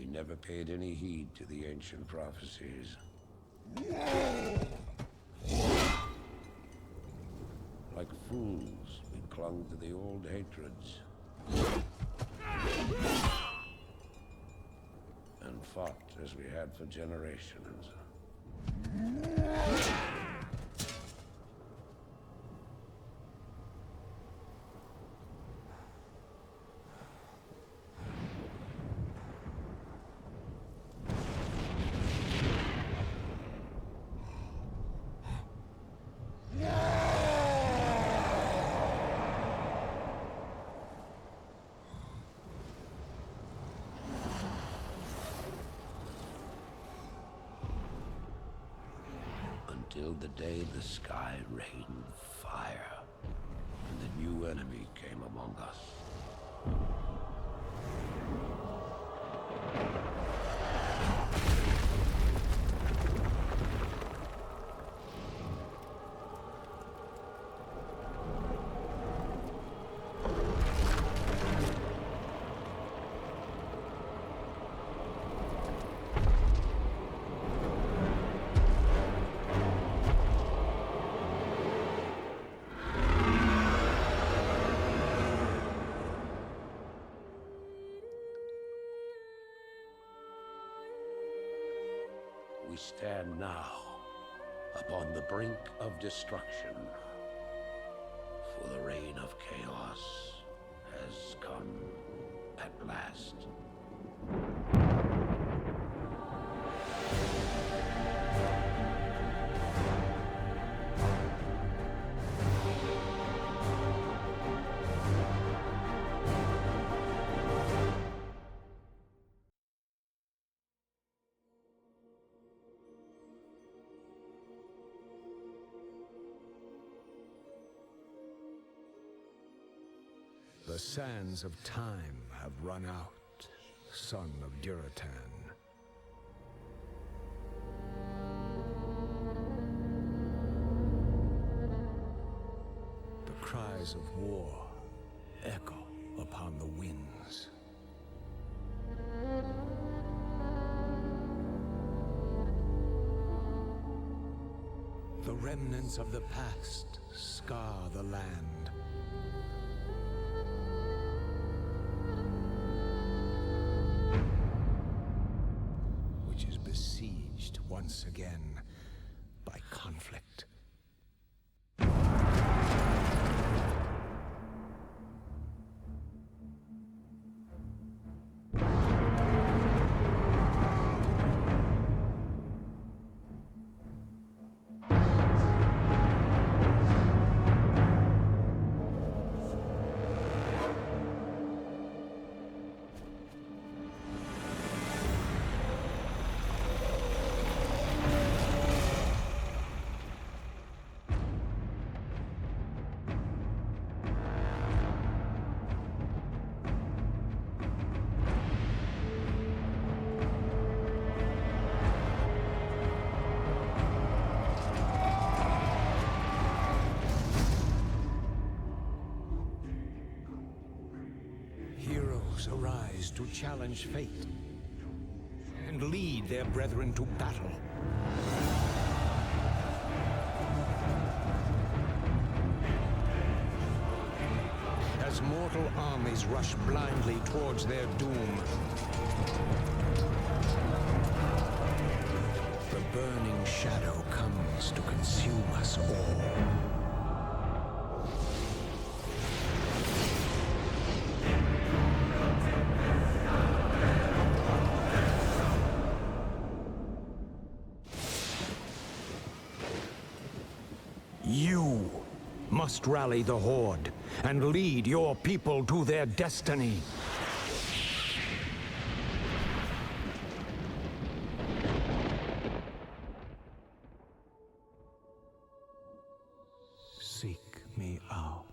We never paid any heed to the ancient prophecies. Like fools, we clung to the old hatreds. And fought as we had for generations. Until the day the sky rained fire, and the new enemy came among us. We stand now upon the brink of destruction, for the reign of chaos has come at last. The sands of time have run out, son of Duratan. The cries of war echo upon the winds. The remnants of the past scar the land. Besieged once again by conflict. Arise to challenge fate and lead their brethren to battle. As mortal armies rush blindly towards their doom, the burning shadow comes to consume us all. You must rally the Horde and lead your people to their destiny. Seek me out.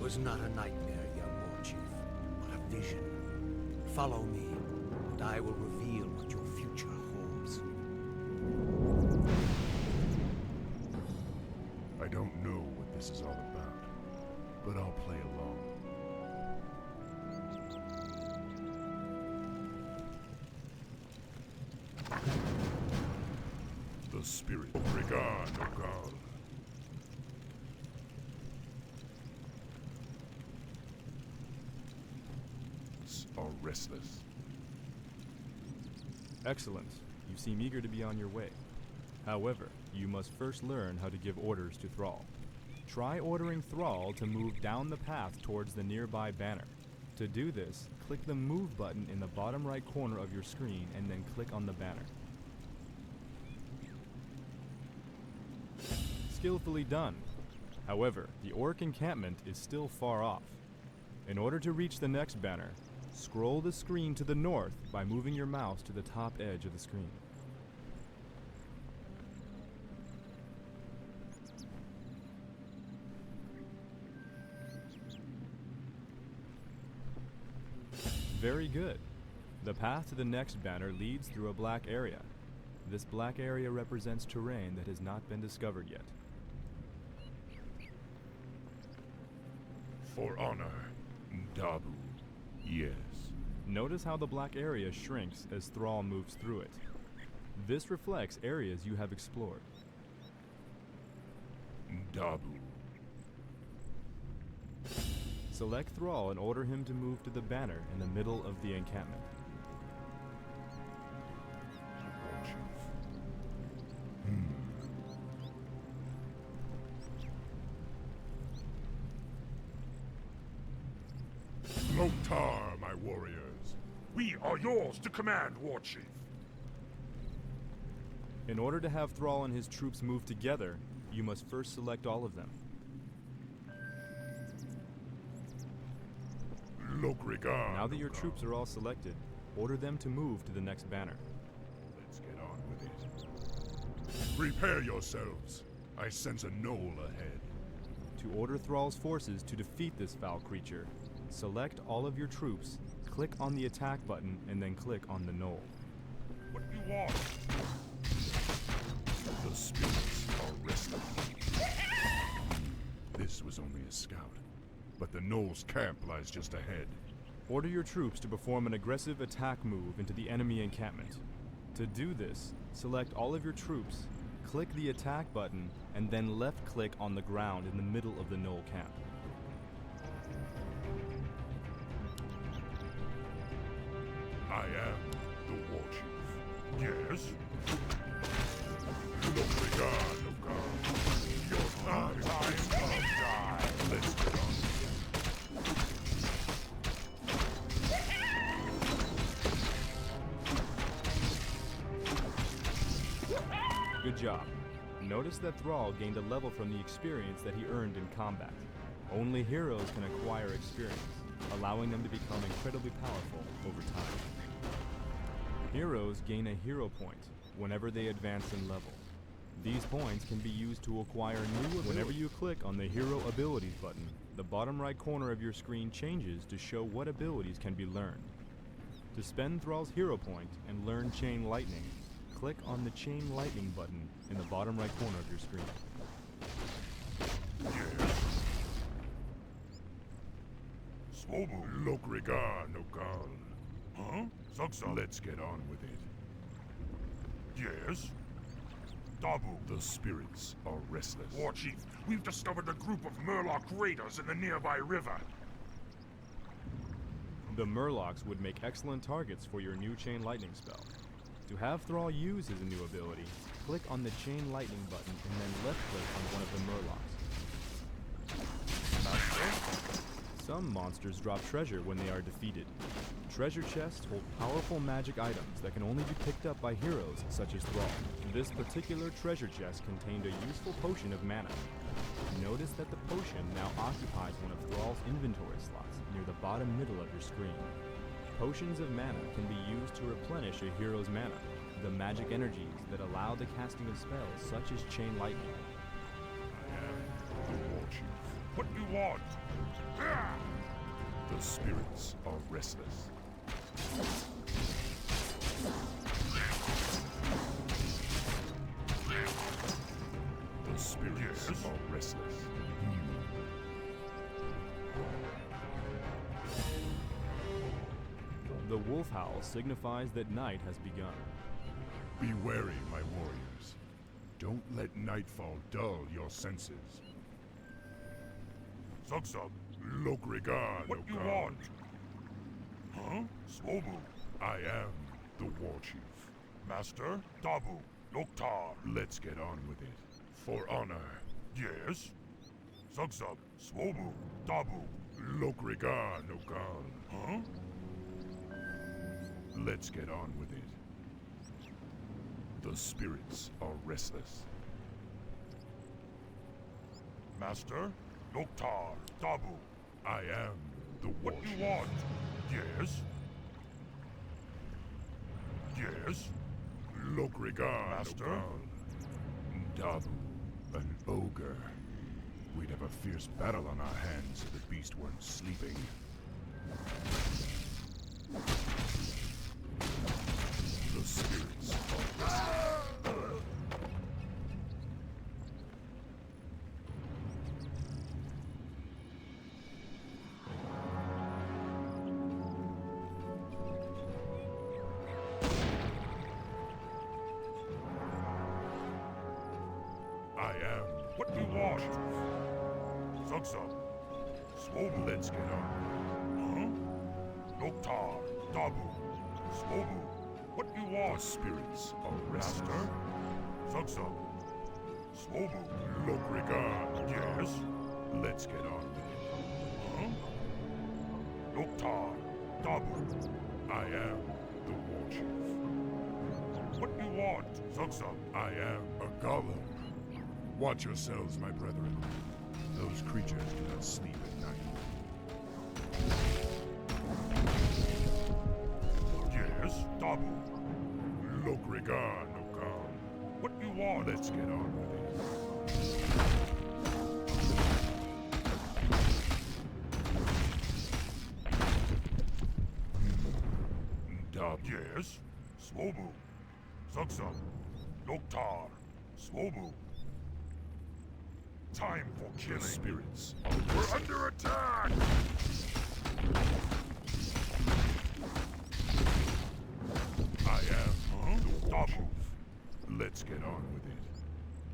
was not a nightmare, young war chief, but a vision. Follow me, and I will reveal what your future holds. I don't know what this is all about, but I'll play along. The spirit regard, O God. Are restless. Excellent. You seem eager to be on your way. However, you must first learn how to give orders to Thrall. Try ordering Thrall to move down the path towards the nearby banner. To do this, click the Move button in the bottom right corner of your screen and then click on the banner. Skillfully done. However, the Orc encampment is still far off. In order to reach the next banner, scroll the screen to the north by moving your mouse to the top edge of the screen. Very good. The path to the next banner leads through a black area. This black area represents terrain that has not been discovered yet. For honor, Dabu. Yes. Notice how the black area shrinks as Thrall moves through it. This reflects areas you have explored. Dabu. Select Thrall and order him to move to the banner in the middle of the encampment. Loktar, my warriors. We are yours to command, War Chief. In order to have Thrall and his troops move together, you must first select all of them. Lokrigar. Now that your troops are all selected, order them to move to the next banner. Let's get on with it. Prepare yourselves. I sense a knoll ahead. To order Thrall's forces to defeat this foul creature, select all of your troops, click on the attack button, and then click on the knoll. What do you want? The spirits are restless. This was only a scout, but the knoll's camp lies just ahead. Order your troops to perform an aggressive attack move into the enemy encampment. To do this, select all of your troops, click the attack button, and then left-click on the ground in the middle of the knoll camp. I am the War Chief. Yes? Lokrigar, of God. Your time is die. Let's get on. Good job. Notice that Thrall gained a level from the experience that he earned in combat. Only heroes can acquire experience, allowing them to become incredibly powerful over time. Heroes gain a hero point whenever they advance in level. These points can be used to acquire new abilities. Whenever you click on the Hero Abilities button, the bottom right corner of your screen changes to show what abilities can be learned. To spend Thrall's hero point and learn Chain Lightning, click on the Chain Lightning button in the bottom right corner of your screen. Swobu Lokrigar no Gal. Huh? Let's get on with it. Yes? Dabu. The spirits are restless. War Chief, we've discovered a group of Murloc raiders in the nearby river. The Murlocs would make excellent targets for your new Chain Lightning spell. To have Thrall use his new ability, click on the Chain Lightning button and then left-click on one of the Murlocs. Some monsters drop treasure when they are defeated. Treasure chests hold powerful magic items that can only be picked up by heroes such as Thrall. This particular treasure chest contained a useful potion of mana. Notice that the potion now occupies one of Thrall's inventory slots near the bottom middle of your screen. Potions of mana can be used to replenish a hero's mana, the magic energies that allow the casting of spells such as Chain Lightning. I am the War Chief. What do you want? The spirits are restless. The spirits are restless. The wolf howl signifies that night has begun. Be wary, my warriors. Don't let nightfall dull your senses. Zug-Zug, Lokrigan, what do you Okan. want? Huh? Swobu, I am the war chief. Master, Dabu, Loktar. Let's get on with it. For honor. Yes? Zug-Zug, Swobu, Dabu. Lokrigan, Okan. Huh? Let's get on with it. The spirits are restless. Master, Loktar, Dabu. I am the war What do you chief. want? Yes? Yes? Lokrigan, Master? Okan. Dabu, an ogre. We'd have a fierce battle on our hands if the beast weren't sleeping. The spirits are restless. I am. What do you want? Zug-Zug, Swobu. Let's get on. Huh? Loktar, Dabu, Swobu. What do you The want? spirits are restless. Master, Zug-Zug, Swobu. Lokrigan. Yes? Let's get on with it. Huh? Loktar, Dabu. I am the war chief. What do you want? Zug-Zug, I am a golem. Watch yourselves, my brethren. Those creatures do not sleep at night. yes? Dabu. Lokrigan, Okan. What do you want? Let's get on with it. Dabu. Yes? Swobu. Zug-Zug, Loktar, Swobu. Time for The killing. spirits We're under attack! I am Huh? the war Dabu. chief. Let's get on with it.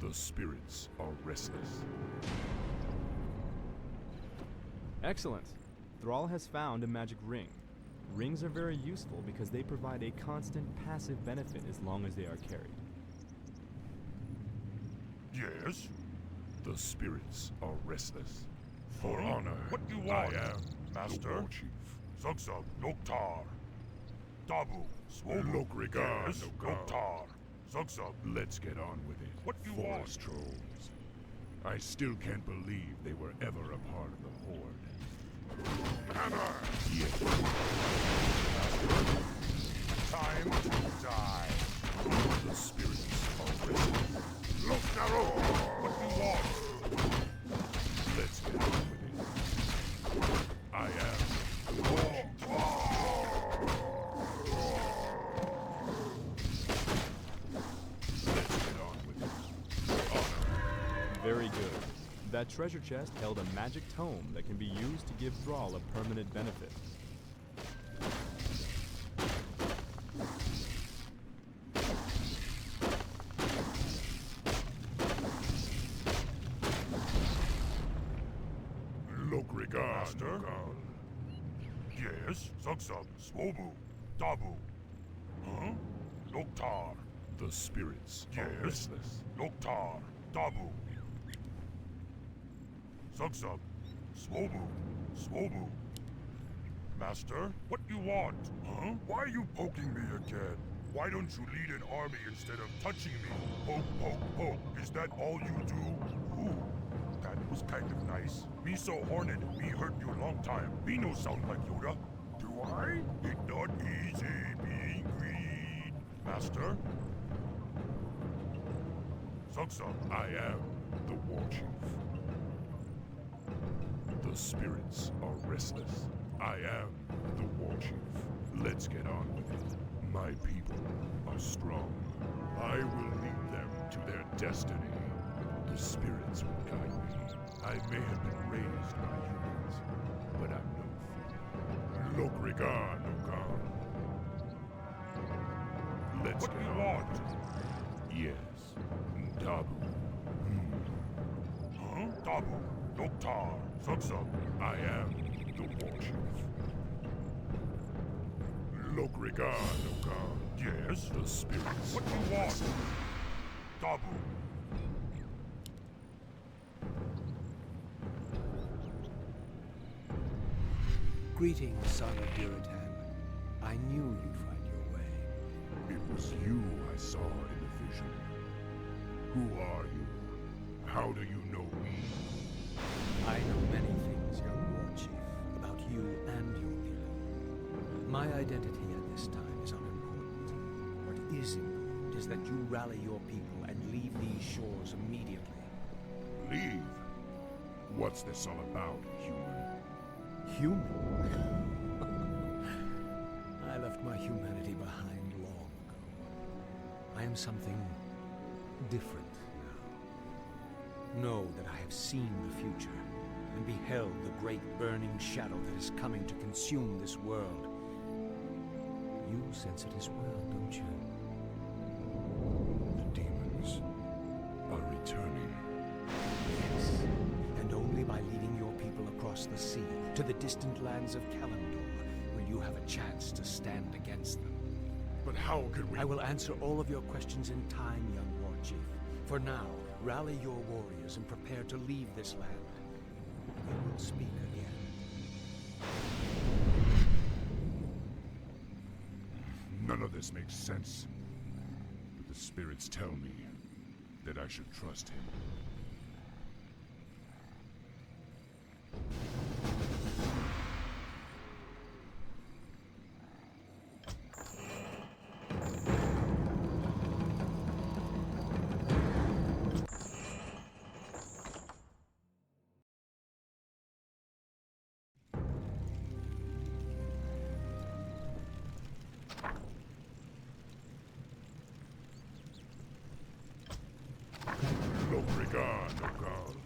The spirits are restless. Excellent. Thrall has found a magic ring. Rings are very useful because they provide a constant passive benefit as long as they are carried. Yes? The spirits are restless. For Huh? honor, What do you want? I am Master? the war chief. Zug-Zug, Loktar. Dabu, Swobu. Lokrigan, Yes? Okan. Loktar. Zug-Zug. Let's get on with it. What do you Forest trolls. I still can't believe they were ever a part of the Horde. Hammer! Yet, Time to die. the spirits are restless. Loktar! What do you want? Let's get on with it. I am the war chief. Let's get on with it. Honor. Very good. That treasure chest held a magic tome that can be used to give Thrall a permanent benefit. Lokrigan, Master? Okan. Yes? Zug-Zug, Swobu. Dabu. Huh? Loktar. The spirits are Yes? restless. Loktar. Dabu. Zug-Zug, Swobu. Swobu. Master, what do you want? Huh? Why are you poking me again? Why don't you lead an army instead of touching me? Poke, poke, poke. Is that all you do? Ooh, that was kind of nice. Me so horned, me hurt you long time. Me no sound like Yoda. Do I? It not easy being green. Master? Zug-Zug, I am the war chief. The spirits are restless. I am the war chief. Let's get on with it. My people are strong. I will lead them to their destiny. The spirits will guide me. I may have been raised by humans, but I'm no fool. Lokrigan, Okan. Let's What get do you on want? with it. Yes, Dabu. Huh? Dabu, Doktar, Zuxub. I am the war chief. Lokrigan, Okan. Yes? The spirits. What do you want? Dabu. Greetings, son of Duratan. I knew you'd find your way. It was you I saw in the vision. Who are you? How do you know me? I know many things, young war chief, about you and your people. My identity at this time is unimportant. What is important is that you rally your people and leave these shores immediately. Leave? What's this all about, human? Human? I left my humanity behind long ago. I am something different now. Know that I have seen the future and beheld the great burning shadow that is coming to consume this world. You sense it as well, don't you? The demons are returning. Yes, and only by leading your people across the sea to the distant lands of Kalimdor will you have a chance to stand against them. But how could we— I will answer all of your questions in time, young war chief. For now, rally your warriors and prepare to leave this land. We will speak again. None of this makes sense. But the spirits tell me that I should trust him. Lokrigan, Okan.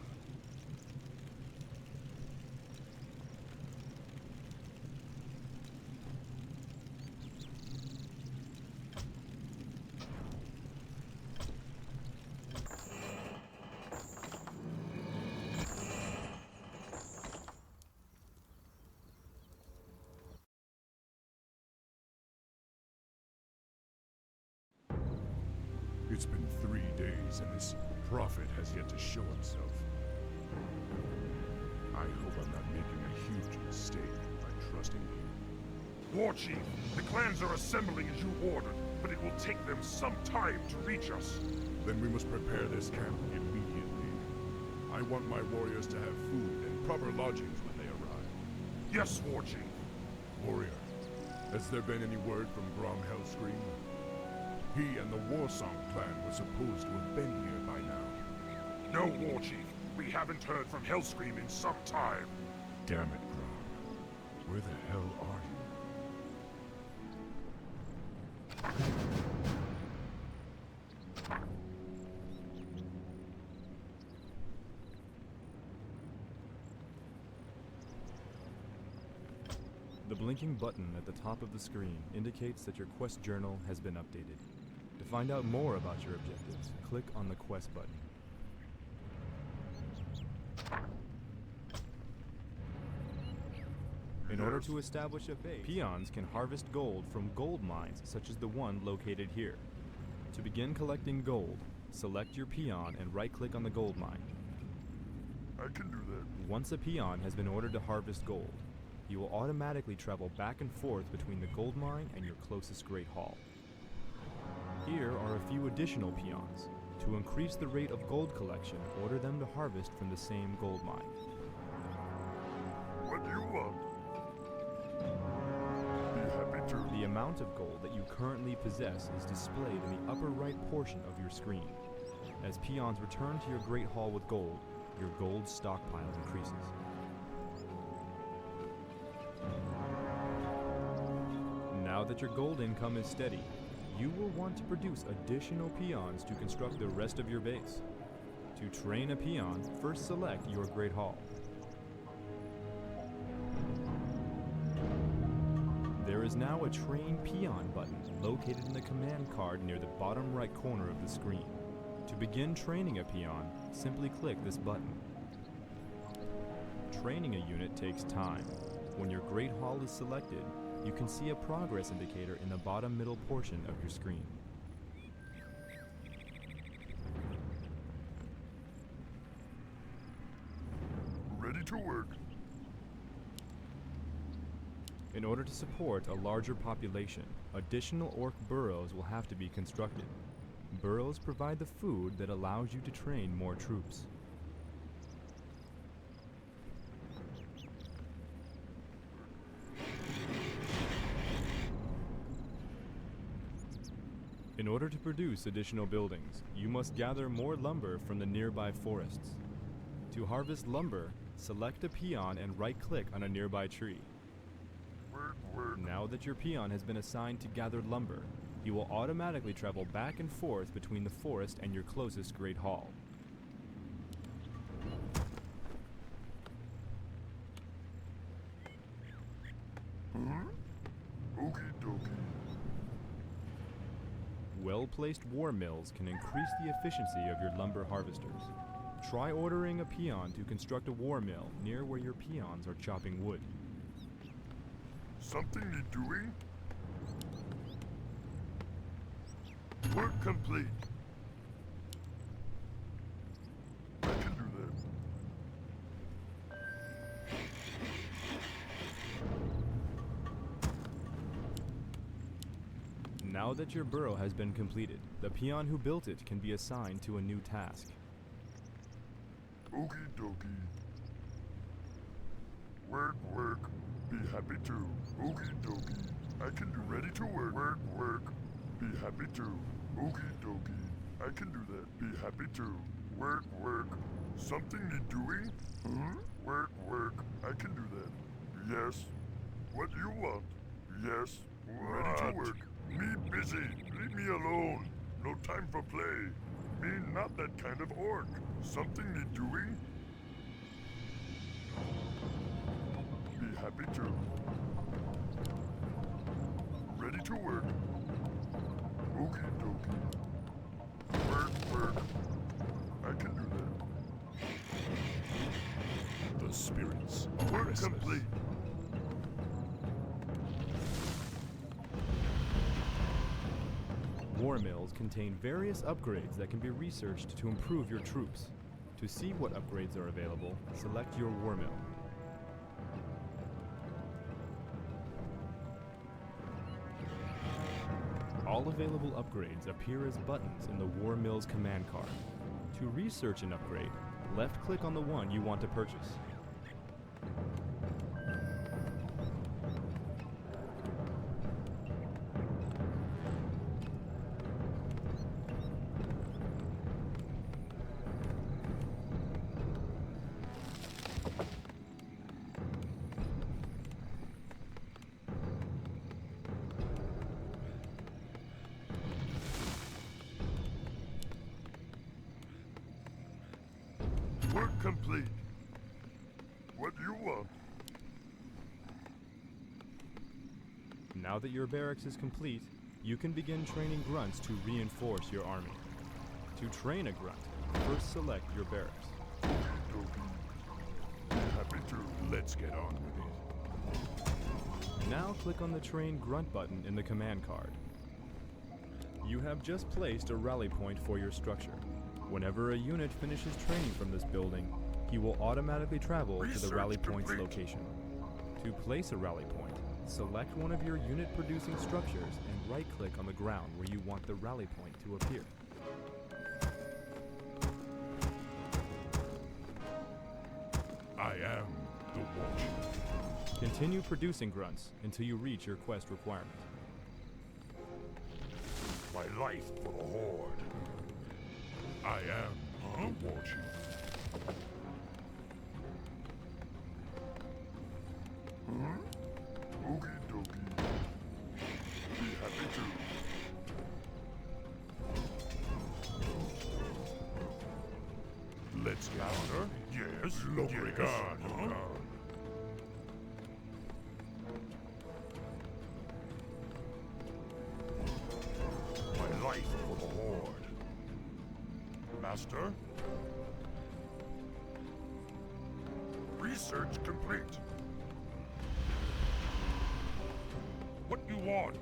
It's been 3 days and this prophet has yet to show himself. I hope I'm not making a huge mistake by trusting him. War Chief, the clans are assembling as you ordered, but it will take them some time to reach us. Then we must prepare this camp immediately. I want my warriors to have food and proper lodgings when they arrive. Yes, War Chief. Warrior, has there been any word from Grom Hellscream? He and the Warsong clan were supposed to have been here by now. No, War Chief. We haven't heard from Hellscream in some time. Damn it, Grom. Where the hell are you? The blinking button at the top of the screen indicates that your quest journal has been updated. To find out more about your objectives, click on the quest button. In order to establish a base, peons can harvest gold from gold mines such as the one located here. To begin collecting gold, select your peon and right-click on the gold mine. I can do that. Once a peon has been ordered to harvest gold, you will automatically travel back and forth between the gold mine and your closest Great Hall. Here are a few additional peons. To increase the rate of gold collection, order them to harvest from the same gold mine. What do you want? Be happy to. The amount of gold that you currently possess is displayed in the upper right portion of your screen. As peons return to your Great Hall with gold, your gold stockpile increases. Now that your gold income is steady, you will want to produce additional peons to construct the rest of your base. To train a peon, first select your Great Hall. There is now a Train Peon button located in the command card near the bottom right corner of the screen. To begin training a peon, simply click this button. Training a unit takes time. When your Great Hall is selected, you can see a progress indicator in the bottom middle portion of your screen. Ready to work. In order to support a larger population, additional orc burrows will have to be constructed. Burrows provide the food that allows you to train more troops. In order to produce additional buildings, you must gather more lumber from the nearby forests. To harvest lumber, select a peon and right-click on a nearby tree. Now that your peon has been assigned to gather lumber, he will automatically travel back and forth between the forest and your closest Great Hall. Okie dokie. Well-placed war mills can increase the efficiency of your lumber harvesters. Try ordering a peon to construct a war mill near where your peons are chopping wood. Something need doing? Work complete. I can do that. Now that your burrow has been completed, the peon who built it can be assigned to a new task. Okie dokie. Work, work. Be happy too. Okie dokie. I can do ready to work. Work, work. Be happy too. Okie dokie. I can do that. Be happy too. Work, work. Something need doing? Huh? Work, work. I can do that. Yes. What you want? Yes. Ready to work. Me busy. Leave me alone. No time for play. Me not that kind of orc. Something need doing? Be happy too. Ready to work. Okie dokie. Work, work. I can do that. The spirits are Work restless. complete. War mills contain various upgrades that can be researched to improve your troops. To see what upgrades are available, select your war mill. All available upgrades appear as buttons in the War Mill's command card. To research an upgrade, left-click on the one you want to purchase. Work complete. What do you want? Now that your barracks is complete, you can begin training grunts to reinforce your army. To train a grunt, first select your barracks. Be happy too. Let's get on with it. Now click on the Train Grunt button in the command card. You have just placed a rally point for your structure. Whenever a unit finishes training from this building, he will automatically travel to the Research rally point's complete. location. To place a rally point, select one of your unit-producing structures and right-click on the ground where you want the rally point to appear. I am the Warcraft. Continue producing grunts until you reach your quest requirement. My life for the Horde. I am the Warcraft. Let's get on. Yes. Logrigan, My life for the Horde. Master? Research complete. What you want?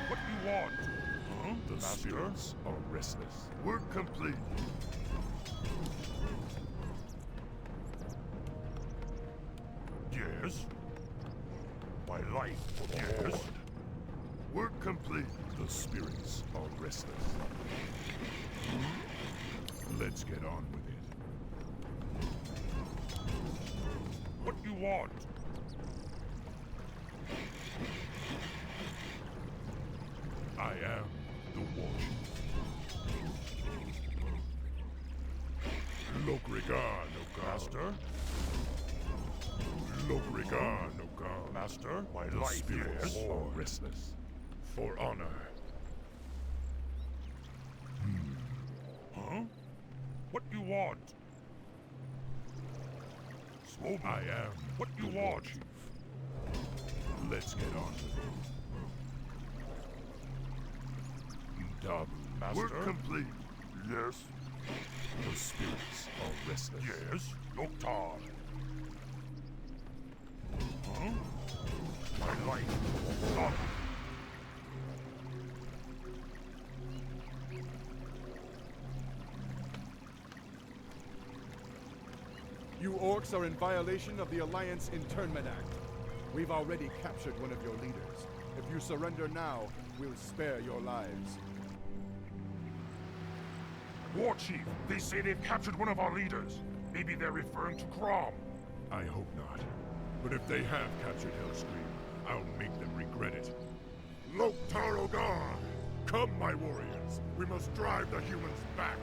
What you want? Huh? The Master? spirits are restless. Work complete. Yes. My life for the Horde. Work complete. The spirits are restless. Let's get on with it. What you want? I am the War Chief. Logrigan, Master? Logrigan, Master? My The life spirits yes. are restless. For honor. Huh? What you want? Smoke. I am What you the War want? Chief. Let's get on with it. Dub, Master. Work complete. Yes. The spirits are restless. Yes. Noctar. Huh? My life. Stop. You orcs are in violation of the Alliance Internment Act. We've already captured one of your leaders. If you surrender now, we'll spare your lives. War Chief, they say they've captured one of our leaders. Maybe they're referring to Crom. I hope not. But if they have captured Hellscream, I'll make them regret it. Loktar Ogar! Come, my warriors. We must drive the humans back.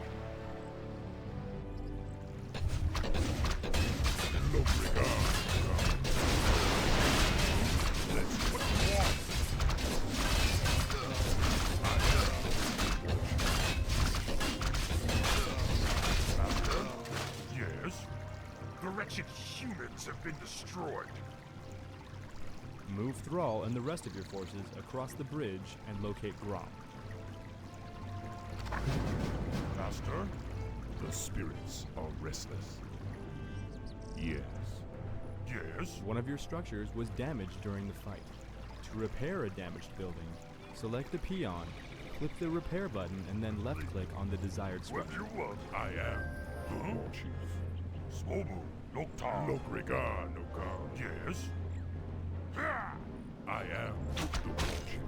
Logrigan, Let's What do you want? Master? Yes? The wretched humans have been destroyed. Move Thrall and the rest of your forces across the bridge and locate Grom. Master? The spirits are restless. Yes. Yes? One of your structures was damaged during the fight. To repair a damaged building, select the peon, click the repair button, and then left-click on the desired What structure. you want? I am the War Chief. Smobu, Loktar. Logrigan, Yes? Ah! I am the War Chief.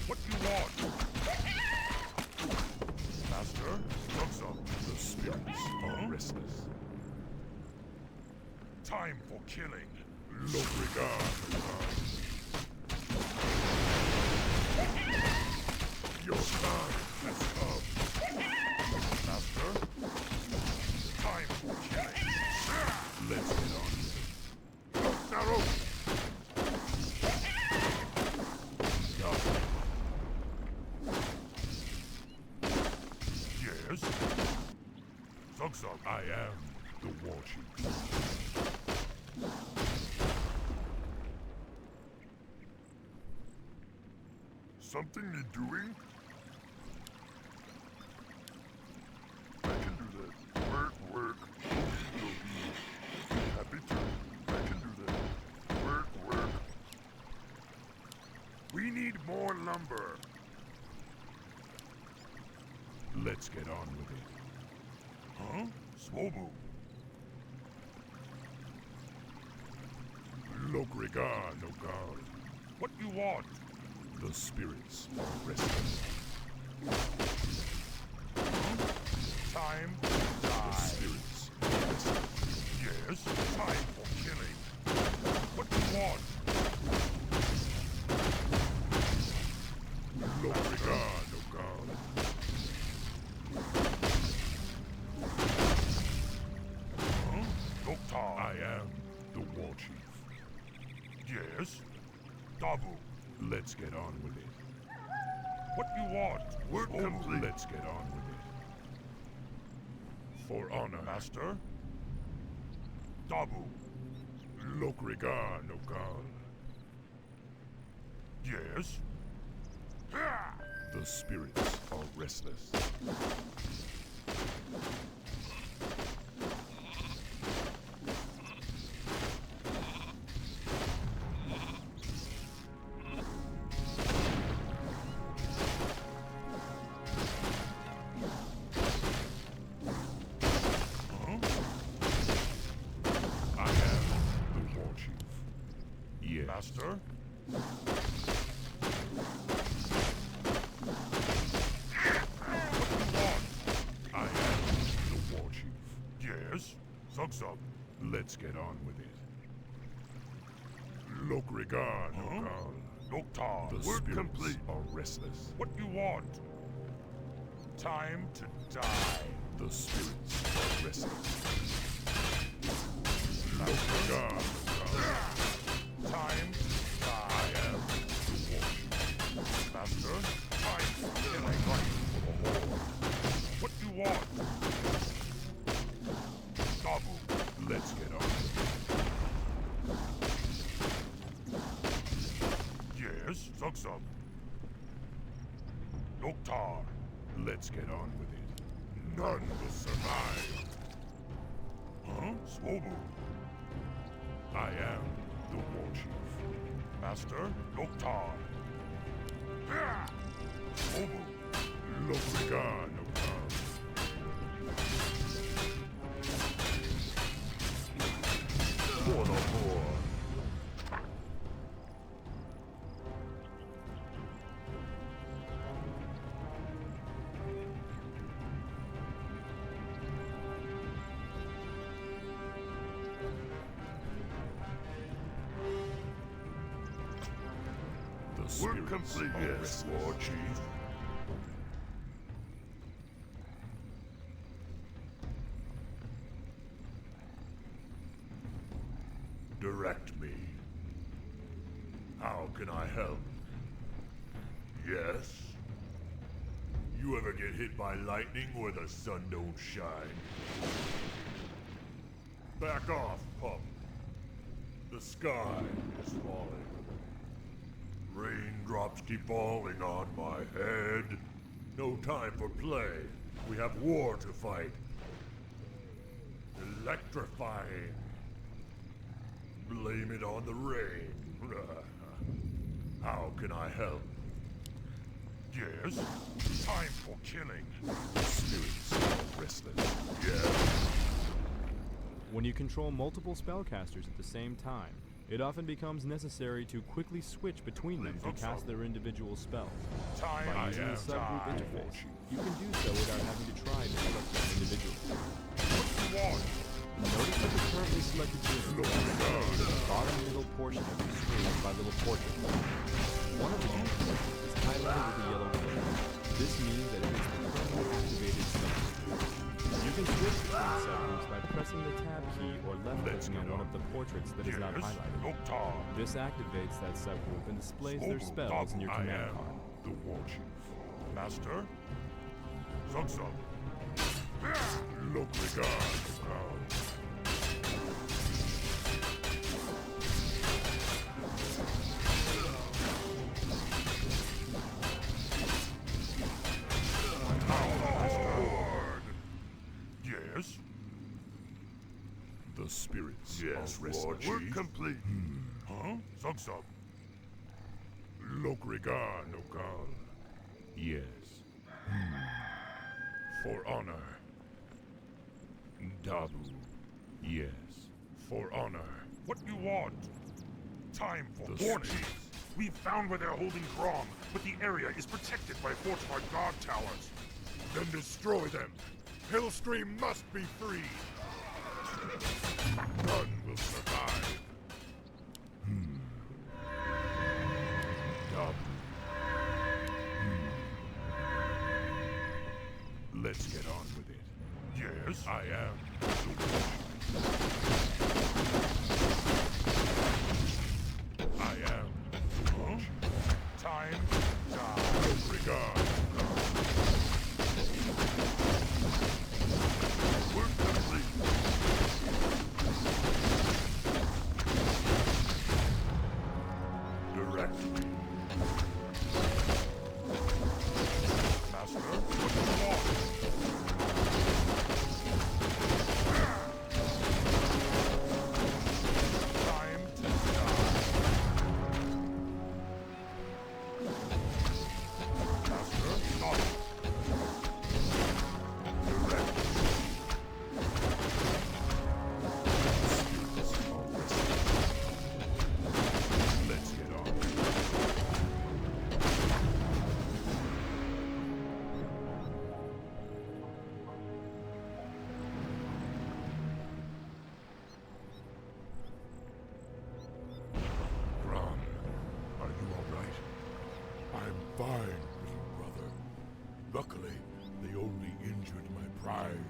What you want? Master? What's up? The spirits are restless. Time for killing. Logrigan, Your time has come. Master? Time for killing. Let's get on with it. Narrow! Yes? Zugzug. I am the War Chief. Something need doing? I can do that. Work. Happy to. I can do that. Work. We need more lumber. Let's get on with it. Huh? Swobu. Logrigan, What you want? The spirits are restless. Time to The die. spirits are restless. Yes, time for killing. What you want? Logrigan, Huh? Loktar. I am the War Chief. Yes? Dabu. Let's get on with it. What you want? Work complete. Let's get on with it. For honor, Master? Dabu. Lokrigar Nokal. Yes? The spirits are restless. I am the war chief. Yes. Master? I am the war chief. Yes? Zug-zug. Let's get on with it. Lokrigar Nokal. Noktar. The Work spirits complete. are restless. What you want? Time to die. The spirits are restless. Lokrigar Nokal. Time to I die. am the war chief. Master? Time for killing right for the Horde. What you want? Dabu. Let's get on with it. Yes? Zug-zug. Noktar. Let's get on with it. None will survive. Huh? Swobu. I am the war chief. Master? Noktar. Swobu. Lokrigar Nokal. For the Horde. The Work spirits complete, are yes, restless. War Chief. Direct me. How can I help? Yes? You ever get hit by lightning where the sun don't shine? Back off, pup. The sky is falling. Raindrops keep falling on my head. No time for play. We have war to fight. Electrifying. Blame it on the rain. How can I help? Yes? Time for killing. Spirits are restless. Yes. When you control multiple spellcasters at the same time, it often becomes necessary to quickly switch between them to cast their individual spells. Time By using the to subgroup die. interface, you can do so without having to try to select them individually. What you want? Notice that the currently selected units are displayed in the bottom middle portion of your screen by little portraits. One of the units is highlighted with a yellow clip. This means that it is the currently activated subgroup. You can switch between subgroups by pressing the tab key or left-clicking on one of the portraits that is not Yes? highlighted. Noktar. This activates that subgroup and displays their spells in your I command am card. the war chief. Master? Zug-zug. Lokrigar. Yes? The spirits Yes, are restless. War Chief. Complete. Huh? Zug-zug. Lokrigar Nokal. Yes. For honor. Dabu. Yes. For honor. What you want? Time for The warning. spirits. We've found where they're holding Grom, but the area is protected by fortified guard towers. Then destroy them. Hellscream must be freed. None will survive. Dabu. Let's get on with it. Yes? I am the I am the Time to die. God. Work complete. Direct me. Master, what do you want? Time to die. Master, not. Direct. Let's get on. Ron, are you all right? I'm fine, little brother. Luckily, they only injured my pride.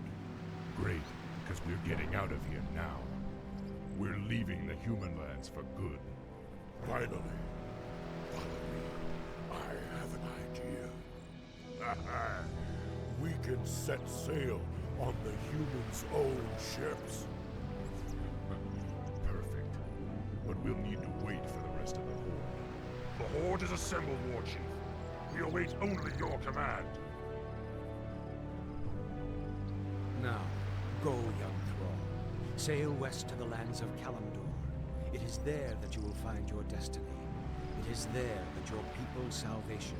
Great, because we're getting out of here now. We're leaving the human lands for good. Finally, follow me. I have an idea. We can set sail on the humans' own ships. Perfect. But we'll need to wait for the rest of the Horde. The Horde is assembled, War Chief. We await only your command. Now, go, young Thrall. Sail west to the lands of Kalimdor. It is there that you will find your destiny. It is there that your people's salvation